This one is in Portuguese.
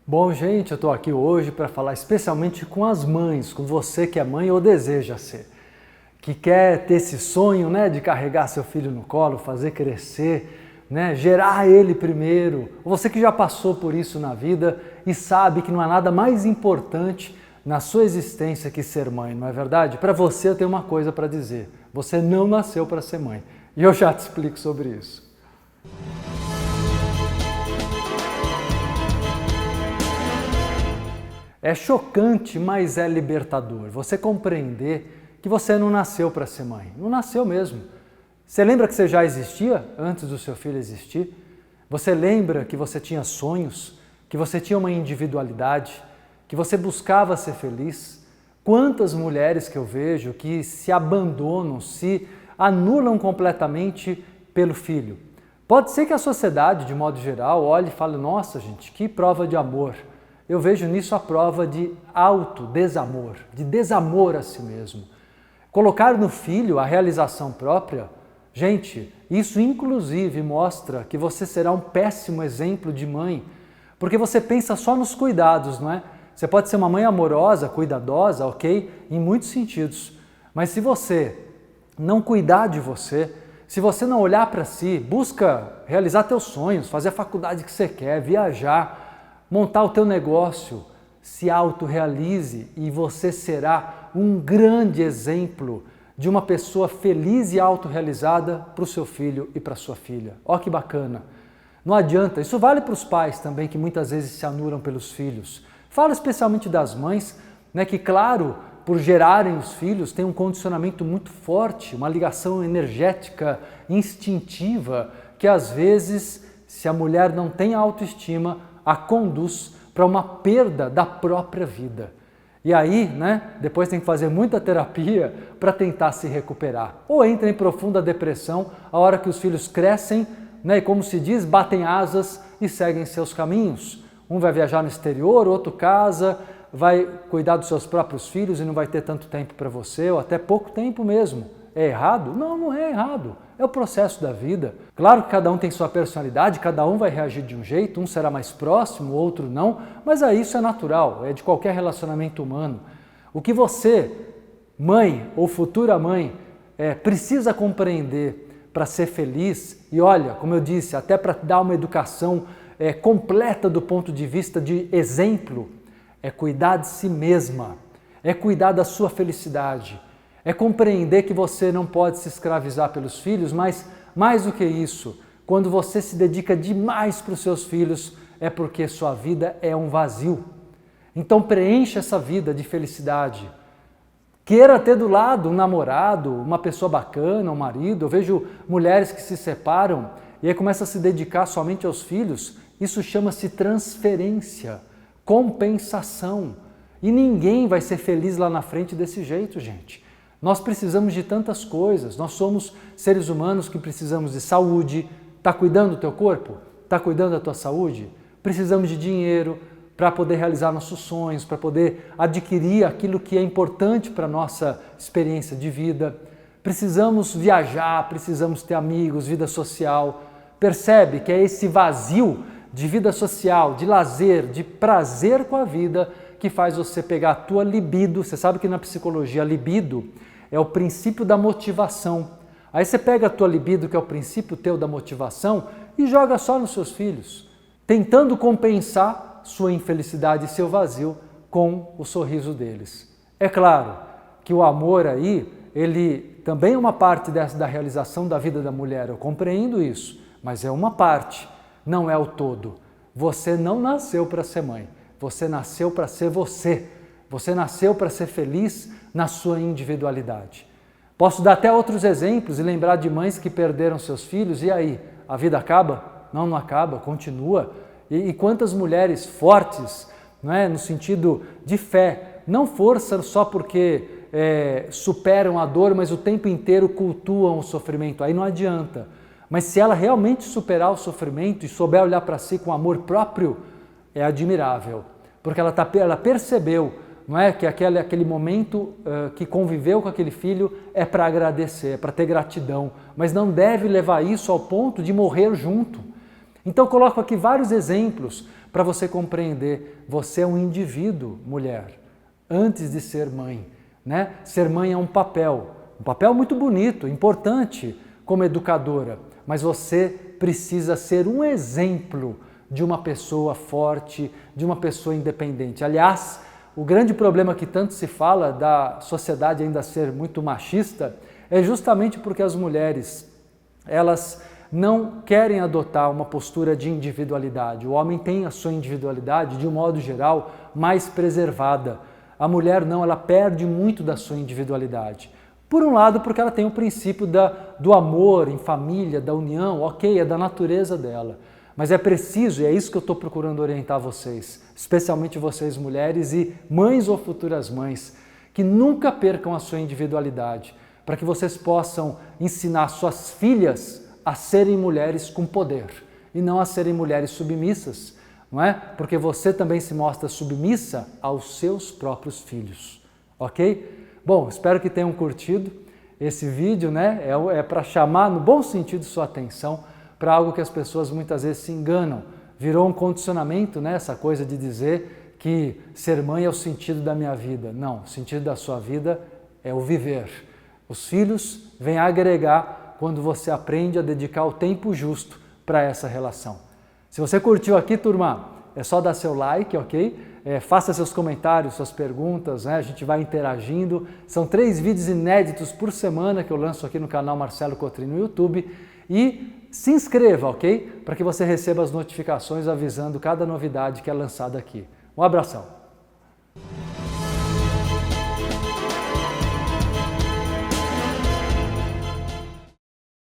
Bom, gente, eu estou aqui hoje para falar especialmente com as mães, com você que é mãe ou deseja ser, que quer ter esse sonho, né, de carregar seu filho no colo, fazer crescer, né, gerar ele primeiro. Ou você que já passou por isso na vida e sabe que não há nada mais importante na sua existência que ser mãe, não é verdade? Para você eu tenho uma coisa para dizer: você não nasceu para ser mãe. E eu já te explico sobre isso. É chocante, mas é libertador você compreender que você não nasceu para ser mãe. Não nasceu mesmo. Você lembra que você já existia antes do seu filho existir? Você lembra que você tinha sonhos, que você tinha uma individualidade, que você buscava ser feliz? Quantas mulheres que eu vejo que se abandonam, se anulam completamente pelo filho? Pode ser que a sociedade, de modo geral, olhe e fale: nossa, gente, que prova de amor. Eu vejo nisso a prova de autodesamor, de desamor a si mesmo. Colocar no filho a realização própria, gente, isso inclusive mostra que você será um péssimo exemplo de mãe, porque você pensa só nos cuidados, não é? Você pode ser uma mãe amorosa, cuidadosa, ok? Em muitos sentidos. Mas se você não cuidar de você, se você não olhar para si, busca realizar teus sonhos, fazer a faculdade que você quer, viajar, montar o teu negócio, se autorrealize e você será um grande exemplo de uma pessoa feliz e autorrealizada para o seu filho e para a sua filha. Ó que bacana! Não adianta, isso vale para os pais também que muitas vezes se anulam pelos filhos. Falo especialmente das mães, né, que claro, por gerarem os filhos, tem um condicionamento muito forte, uma ligação energética, instintiva, que às vezes, se a mulher não tem autoestima, a conduz para uma perda da própria vida. E aí, né, depois tem que fazer muita terapia para tentar se recuperar. Ou entra em profunda depressão a hora que os filhos crescem, né, e como se diz, batem asas e seguem seus caminhos. Um vai viajar no exterior, outro casa, vai cuidar dos seus próprios filhos e não vai ter tanto tempo para você, ou até pouco tempo mesmo. É errado? Não, não é errado. É o processo da vida. Claro que cada um tem sua personalidade, cada um vai reagir de um jeito, um será mais próximo, o outro não, mas aí isso é natural, é de qualquer relacionamento humano. O que você, mãe ou futura mãe, precisa compreender para ser feliz, e olha, como eu disse, até para dar uma educação completa do ponto de vista de exemplo, é cuidar de si mesma, é cuidar da sua felicidade. É compreender que você não pode se escravizar pelos filhos, mas mais do que isso, quando você se dedica demais para os seus filhos, é porque sua vida é um vazio. Então preencha essa vida de felicidade. Queira ter do lado um namorado, uma pessoa bacana, um marido. Eu vejo mulheres que se separam e aí começam a se dedicar somente aos filhos. Isso chama-se transferência, compensação. E ninguém vai ser feliz lá na frente desse jeito, gente. Nós precisamos de tantas coisas, nós somos seres humanos que precisamos de saúde. Está cuidando do teu corpo? Está cuidando da tua saúde? Precisamos de dinheiro para poder realizar nossos sonhos, para poder adquirir aquilo que é importante para a nossa experiência de vida. Precisamos viajar, precisamos ter amigos, vida social. Percebe que é esse vazio de vida social, de lazer, de prazer com a vida que faz você pegar a tua libido. Você sabe que na psicologia a libido é o princípio da motivação. Aí você pega a tua libido, que é o princípio teu da motivação, e joga só nos seus filhos, tentando compensar sua infelicidade e seu vazio com o sorriso deles. É claro que o amor aí, ele também é uma parte da realização da vida da mulher, eu compreendo isso, mas é uma parte, não é o todo. Você não nasceu para ser mãe, você nasceu para ser você. Você nasceu para ser feliz na sua individualidade. Posso dar até outros exemplos e lembrar de mães que perderam seus filhos, e aí? A vida acaba? Não, não acaba, continua. E quantas mulheres fortes, não é? No sentido de fé, não força só porque superam a dor, mas o tempo inteiro cultuam o sofrimento, aí não adianta. Mas se ela realmente superar o sofrimento e souber olhar para si com amor próprio, é admirável, porque ela percebeu, não é, que aquele momento que conviveu com aquele filho é para agradecer, é para ter gratidão, mas não deve levar isso ao ponto de morrer junto. Então coloco aqui vários exemplos para você compreender. Você é um indivíduo, mulher, antes de ser mãe, né? Ser mãe é um papel muito bonito, importante como educadora, mas você precisa ser um exemplo de uma pessoa forte, de uma pessoa independente. Aliás, o grande problema que tanto se fala da sociedade ainda ser muito machista é justamente porque as mulheres, elas não querem adotar uma postura de individualidade. O homem tem a sua individualidade, de um modo geral, mais preservada. A mulher não, ela perde muito da sua individualidade. Por um lado, porque ela tem o princípio do amor em família, da união, ok, é da natureza dela. Mas é preciso, e é isso que eu estou procurando orientar vocês, especialmente vocês mulheres e mães ou futuras mães, que nunca percam a sua individualidade, para que vocês possam ensinar suas filhas a serem mulheres com poder e não a serem mulheres submissas, não é? Porque você também se mostra submissa aos seus próprios filhos, ok? Bom, espero que tenham curtido esse vídeo, né? É para chamar, no bom sentido, sua atenção para algo que as pessoas muitas vezes se enganam. Virou um condicionamento, né? Essa coisa de dizer que ser mãe é o sentido da minha vida. Não, o sentido da sua vida é o viver. Os filhos vêm agregar quando você aprende a dedicar o tempo justo para essa relação. Se você curtiu aqui, turma, é só dar seu like, ok? Faça seus comentários, suas perguntas, né? A gente vai interagindo. São 3 vídeos inéditos por semana que eu lanço aqui no canal Marcelo Cotrim no YouTube. E se inscreva, ok? Para que você receba as notificações avisando cada novidade que é lançada aqui. Um abração!